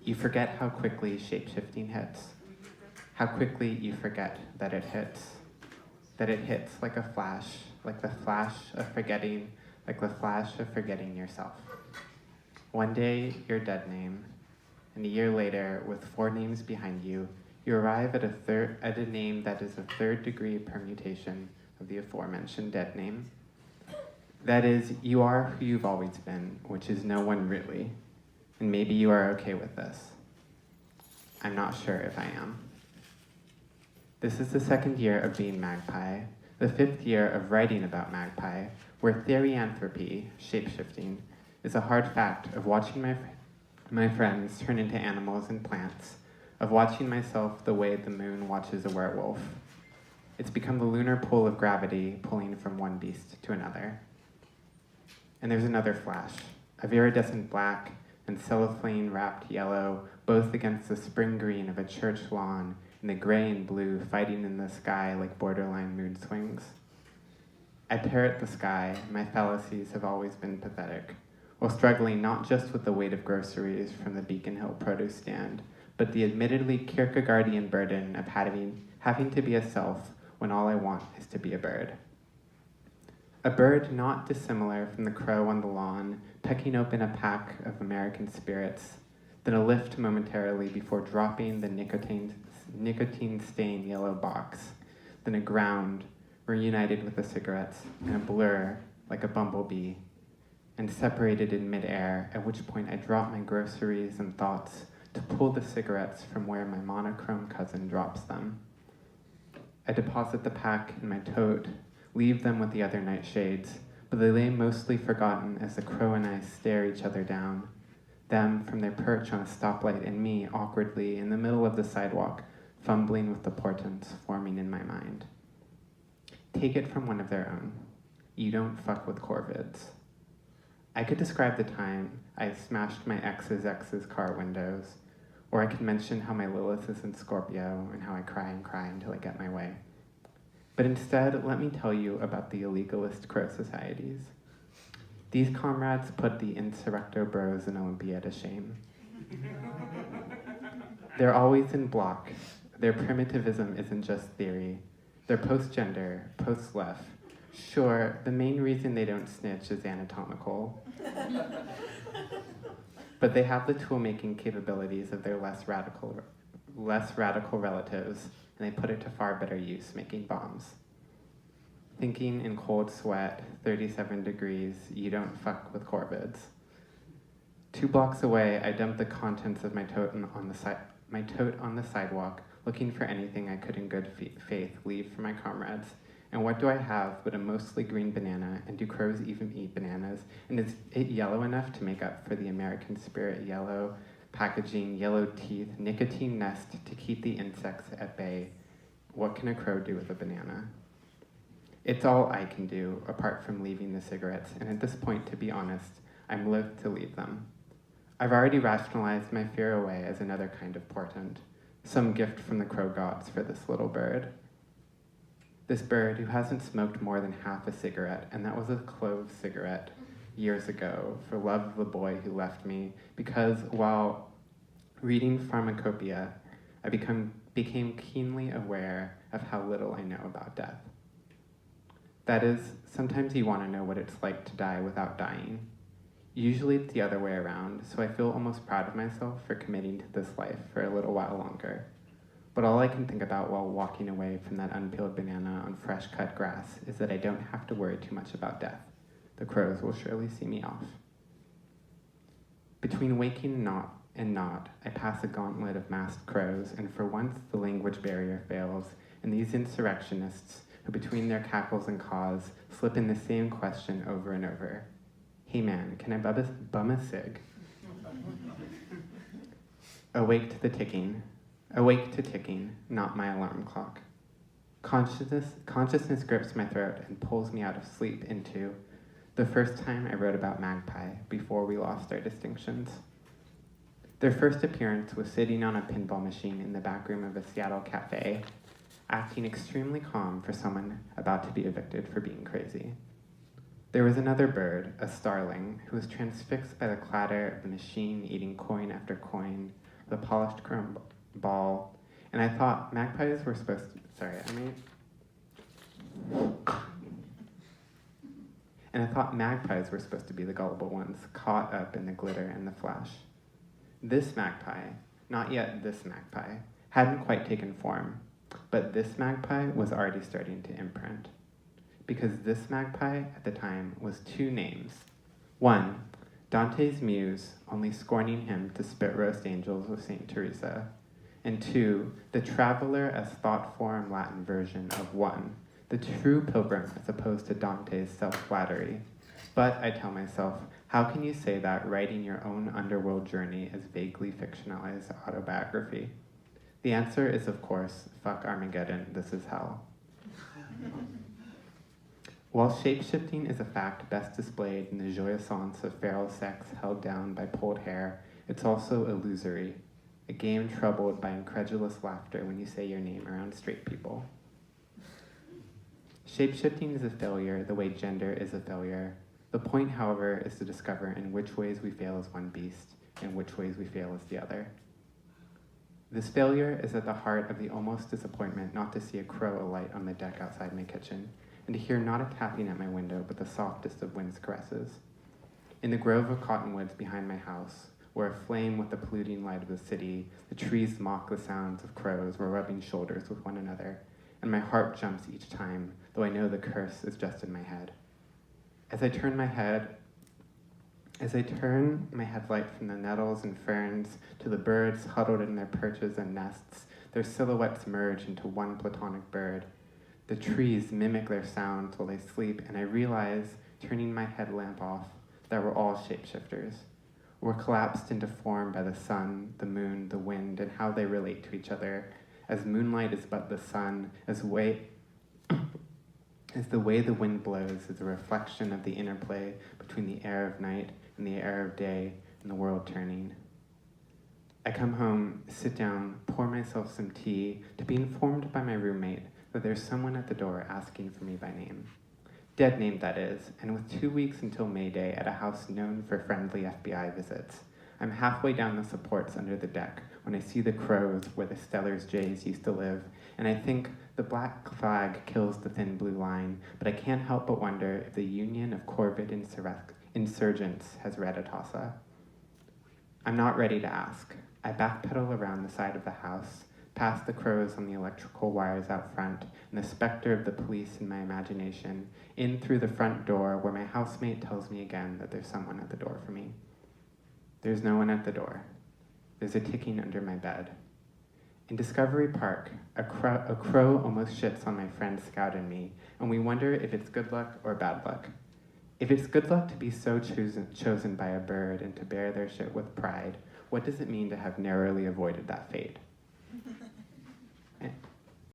You forget how quickly shapeshifting hits, how quickly you forget that it hits like a flash, like the flash of forgetting, like the flash of forgetting yourself. One day, your dead name, and a year later, with 4 names behind you, you arrive at a name that is a 3rd-degree permutation of the aforementioned dead name. That is, you are who you've always been, which is no one really, and maybe you are okay with this. I'm not sure if I am. This is the 2nd year of being Magpie, the 5th year of writing about Magpie, where theoryanthropy, shapeshifting, is a hard fact of watching my friends turn into animals and plants, of watching myself the way the moon watches a werewolf. It's become the lunar pull of gravity pulling from one beast to another. And there's another flash, of iridescent black and cellophane-wrapped yellow, both against the spring green of a church lawn and the gray and blue fighting in the sky like borderline mood swings. I parrot the sky. My fallacies have always been pathetic, while struggling not just with the weight of groceries from the Beacon Hill produce stand, but the admittedly Kierkegaardian burden of having to be a self when all I want is to be a bird. A bird not dissimilar from the crow on the lawn, pecking open a pack of American spirits, then a lift momentarily before dropping the nicotine-stained yellow box, then a ground, reunited with the cigarettes, and a blur like a bumblebee, and separated in midair, at which point I drop my groceries and thoughts to pull the cigarettes from where my monochrome cousin drops them. I deposit the pack in my tote, leave them with the other nightshades, but they lay mostly forgotten as the crow and I stare each other down, them from their perch on a stoplight and me awkwardly in the middle of the sidewalk, fumbling with the portents forming in my mind. Take it from one of their own. You don't fuck with Corvids. I could describe the time I smashed my ex's car windows, or I could mention how my Lilith is in Scorpio and how I cry until I get my way. But instead, let me tell you about the illegalist crow societies. These comrades put the insurrecto bros in Olympia to shame. They're always in block. Their primitivism isn't just theory. They're post-gender, post-left. Sure, the main reason they don't snitch is anatomical. But they have the tool-making capabilities of their less radical relatives, and they put it to far better use making bombs. Thinking in cold sweat, 37 degrees, you don't fuck with Corvids. 2 blocks away, I dumped the contents of my tote on the sidewalk, looking for anything I could in good faith leave for my comrades. And what do I have but a mostly green banana, and do crows even eat bananas? And is it yellow enough to make up for the American spirit yellow packaging, yellow teeth, nicotine nest to keep the insects at bay? What can a crow do with a banana? It's all I can do, apart from leaving the cigarettes, and at this point, to be honest, I'm loath to leave them. I've already rationalized my fear away as another kind of portent, some gift from the crow gods for this little bird. This bird who hasn't smoked more than half a cigarette, and that was a clove cigarette years ago, for love of the boy who left me, because while reading Pharmacopoeia, I became keenly aware of how little I know about death. That is, sometimes you want to know what it's like to die without dying. Usually it's the other way around, so I feel almost proud of myself for committing to this life for a little while longer. But all I can think about while walking away from that unpeeled banana on fresh cut grass is that I don't have to worry too much about death. The crows will surely see me off. Between waking and not, I pass a gauntlet of masked crows, and for once the language barrier fails, and these insurrectionists, who between their cackles and caws, slip in the same question over and over. Hey man, can I bum a cig? Awake to ticking, not my alarm clock. Consciousness grips my throat and pulls me out of sleep into the first time I wrote about Magpie before we lost our distinctions. Their first appearance was sitting on a pinball machine in the back room of a Seattle cafe, acting extremely calm for someone about to be evicted for being crazy. There was another bird, a starling, who was transfixed by the clatter of the machine eating coin after coin, a polished chrome ball, and I thought magpies were supposed to, and I thought magpies were supposed to be the gullible ones, caught up in the glitter and the flash. This magpie, not yet this magpie, hadn't quite taken form, but this magpie was already starting to imprint. Because this magpie at the time was two names. One, Dante's muse, only scorning him to spit roast angels with St. Teresa. And two, the traveler as thought-form Latin version of one, the true pilgrim as opposed to Dante's self-flattery. But, I tell myself, how can you say that writing your own underworld journey is vaguely fictionalized autobiography? The answer is, of course, fuck Armageddon, this is hell. While shape-shifting is a fact best displayed in the jouissance of feral sex held down by pulled hair, it's also illusory, a game troubled by incredulous laughter when you say your name around straight people. Shape-shifting is a failure the way gender is a failure. The point, however, is to discover in which ways we fail as one beast, and which ways we fail as the other. This failure is at the heart of the almost disappointment not to see a crow alight on the deck outside my kitchen, and to hear not a tapping at my window, but the softest of wind's caresses. In the grove of cottonwoods behind my house, where aflame with the polluting light of the city, the trees mock the sounds of crows were rubbing shoulders with one another, and my heart jumps each time, though I know the curse is just in my head. As I turn my headlight from the nettles and ferns to the birds huddled in their perches and nests, their silhouettes merge into one platonic bird. The trees mimic their sounds while they sleep, and I realize, turning my headlamp off, that we're all shapeshifters. We're collapsed into form by the sun, the moon, the wind, and how they relate to each other, as moonlight is but the sun, as the way the wind blows is a reflection of the interplay between the air of night and the air of day and the world turning. I come home, sit down, pour myself some tea, to be informed by my roommate that there's someone at the door asking for me by name. Dead name, that is, and with 2 weeks until May Day at a house known for friendly FBI visits. I'm halfway down the supports under the deck when I see the crows where the Stellar's jays used to live, and I think the black flag kills the thin blue line, but I can't help but wonder if the Union of Corvidae Insurgents has read Atassa. I'm not ready to ask. I backpedal around the side of the house, past the crows on the electrical wires out front, and the specter of the police in my imagination, in through the front door where my housemate tells me again that there's someone at the door for me. There's no one at the door. There's a ticking under my bed. In Discovery Park, a crow almost shits on my friend Scout and me, and we wonder if it's good luck or bad luck. If it's good luck to be so chosen by a bird and to bear their shit with pride, what does it mean to have narrowly avoided that fate?